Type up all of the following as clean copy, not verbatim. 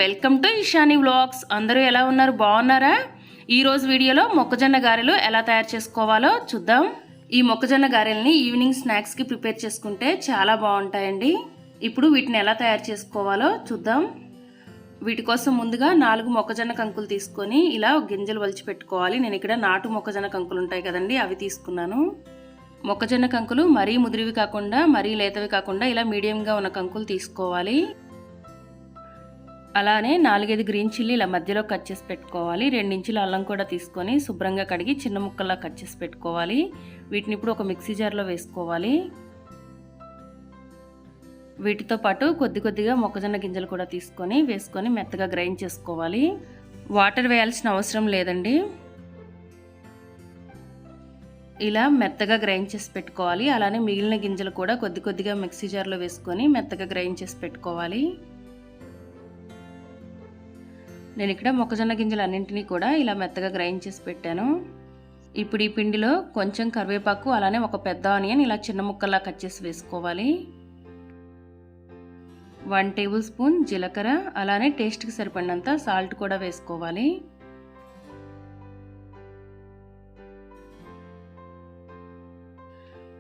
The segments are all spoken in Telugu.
Welcome to Ishani vlogs. అందరూ ఎలా ఉన్నారు? బాగున్నారా? ఈరోజు వీడియోలో మొక్కజొన్న గారెలు ఎలా తయారు చేసుకోవాలో చూద్దాం. ఈ మొక్కజొన్న గారెల్ని ఈవినింగ్ స్నాక్స్కి ప్రిపేర్ చేసుకుంటే చాలా బాగుంటాయండి. ఇప్పుడు వీటిని ఎలా తయారు చేసుకోవాలో చూద్దాం. వీటి కోసం ముందుగా 4 మొక్కజొన్న కంకులు తీసుకొని ఇలా గింజలు వలిచి పెట్టుకోవాలి. నేను ఇక్కడ నాటు మొక్కజొన్న కంకులు ఉంటాయి కదండి, అవి తీసుకున్నాను. మొక్కజొన్న కంకులు మరీ ముదిరివి కాకుండా మరీ లేతవి కాకుండా ఇలా మీడియంగా ఉన్న కంకులు తీసుకోవాలి. అలానే 4-5 గ్రీన్ చిల్లీ ఇలా మధ్యలో కట్ చేసి పెట్టుకోవాలి. 2 ఇంచుల అల్లం కూడా తీసుకొని శుభ్రంగా కడిగి చిన్న ముక్కల్లా కట్ చేసి పెట్టుకోవాలి. వీటిని ఇప్పుడు ఒక మిక్సీ జార్లో వేసుకోవాలి. వీటితో పాటు కొద్దిగా మొక్కజొన్న గింజలు కూడా వేసుకొని మెత్తగా గ్రైండ్ చేసుకోవాలి. వాటర్ వేయాల్సిన అవసరం లేదండి. ఇలా మెత్తగా గ్రైండ్ చేసి పెట్టుకోవాలి. అలానే మిగిలిన గింజలు కూడా కొద్దిగా మిక్సీ జార్లో వేసుకొని మెత్తగా గ్రైండ్ చేసి పెట్టుకోవాలి. నేను ఇక్కడ మొక్కజొన్న గింజలు అన్నింటినీ కూడా ఇలా మెత్తగా గ్రైండ్ చేసి పెట్టాను. ఇప్పుడు ఈ పిండిలో కొంచెం కరివేపాకు అలానే ఒక పెద్ద ఆనియన్ ఇలా చిన్న ముక్కల్లా కట్ చేసి వేసుకోవాలి. 1 టేబుల్ స్పూన్ జీలకర్ర అలానే టేస్ట్కి సరిపడినంత సాల్ట్ కూడా వేసుకోవాలి.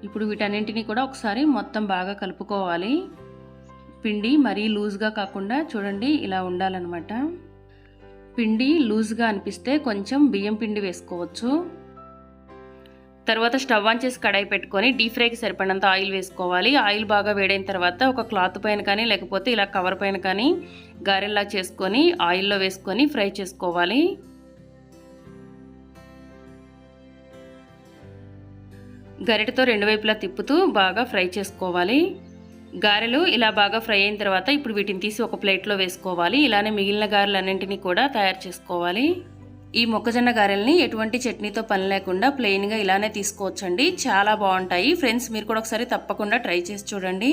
ఇప్పుడు వీటన్నింటినీ కూడా ఒకసారి మొత్తం బాగా కలుపుకోవాలి. పిండి మరీ లూజ్గా కాకుండా చూడండి ఇలా ఉండాలన్నమాట. పిండి లూజ్గా అనిపిస్తే కొంచెం బియ్యం పిండి వేసుకోవచ్చు. తర్వాత స్టవ్ ఆన్ చేసి కడాయి పెట్టుకొని డీప్ ఫ్రైకి సరిపడినంత ఆయిల్ వేసుకోవాలి. ఆయిల్ బాగా వేడైన తర్వాత ఒక క్లాత్ పైన కానీ లేకపోతే ఇలా కవర్ పైన కానీ గారెల్లా చేసుకొని ఆయిల్లో వేసుకొని ఫ్రై చేసుకోవాలి. గరిటెతో 2 వైపులా తిప్పుతూ బాగా ఫ్రై చేసుకోవాలి. గారెలు ఇలా బాగా ఫ్రై అయిన తర్వాత ఇప్పుడు వీటిని తీసి ఒక ప్లేట్లో వేసుకోవాలి. ఇలానే మిగిలిన గారెలన్నింటినీ కూడా తయారు చేసుకోవాలి. ఈ మొక్కజొన్న గారెల్ని ఎటువంటి చట్నీతో పని లేకుండా ప్లెయిన్గా ఇలానే తీసుకోవచ్చండి. చాలా బాగుంటాయి ఫ్రెండ్స్. మీరు కూడా ఒకసారి తప్పకుండా ట్రై చేసి చూడండి.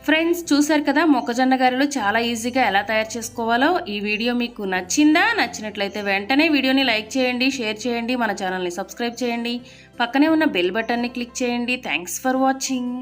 ఫ్రెండ్స్, చూసారు కదా మొక్కజొన్న గారెలు చాలా ఈజీగా ఎలా తయారు చేసుకోవాలో. ఈ వీడియో మీకు నచ్చిందా? నచ్చినట్లయితే వెంటనే వీడియోని లైక్ చేయండి, షేర్ చేయండి, మన ఛానల్ని సబ్స్క్రైబ్ చేయండి, పక్కనే ఉన్న బెల్ బటన్ని క్లిక్ చేయండి. Thanks for watching.